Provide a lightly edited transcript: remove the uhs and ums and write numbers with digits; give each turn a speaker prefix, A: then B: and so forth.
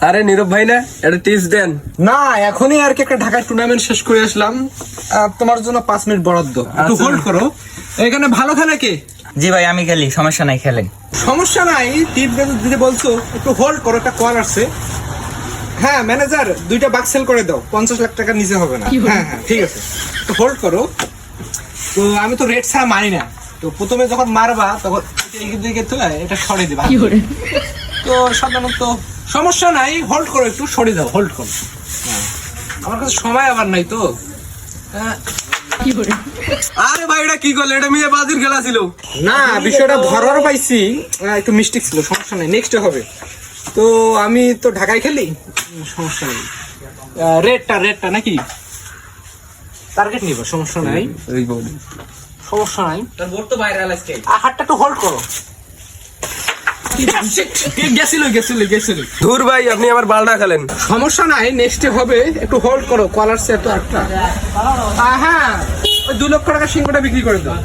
A: আরে নীরব ভাই না, এটা টিপস দেন
B: না, এখনই আর কি একটা ঢাকার টুর্নামেন্ট শেষ করে আসলাম। তোমার জন্য 5 মিনিট বরাদ্দ, একটু হোল্ড করো। এখানে ভালো খেলে কে?
C: জি ভাই আমি খেলি, সমস্যা নাই, খেলেন।
B: সমস্যা নাই, টিপ দিতে বলছো, একটু হোল্ড করো, একটা কল আসছে। হ্যাঁ ম্যানেজার, 2টা বাক্স সেল করে দাও, 50 লাখ টাকা নিচে হবে না। হ্যাঁ হ্যাঁ ঠিক আছে, একটু হোল্ড করো। তো আমি তো রেট ছাড়া মারি না, তো প্রথমে যখন মারবা তখন দিকে তুলে এটা সরে দিবা। তো সাধারণত সমস্যা নাই, হোল্ড করো, একটু সরে দাও, হোল্ড করো। হ্যাঁ, আমার কাছে সময় আবার নাই তো।
A: আরে ভাই এটা কি করলে? এটা মেয়ে বাজির খেলা ছিল।
B: না, বিষয়টা ধরার পাইছি, একটু মিস্টেক ছিল, সমস্যা নেই, নেক্সটে হবে। তো আমি তো ঢাকায় খেলি, সমস্যা নেই। রেটটা নাকি টার্গেট নিব, সমস্যা নাই, সমস্যা নাই।
C: তোর বোর্ড তো ভাইরাল আজকে।
B: হাতটা একটু হোল্ড করো। গেছিল।
A: ধুর ভাই, আপনি আমার বালটা খেলেন।
B: সমস্যা নাই, নেক্সটে হবে, একটু হোল্ড করো। কলার সেট তো একটা। হ্যাঁ, ওই 2 লক্ষ টাকা সিংহটা বিক্রি করে দাও।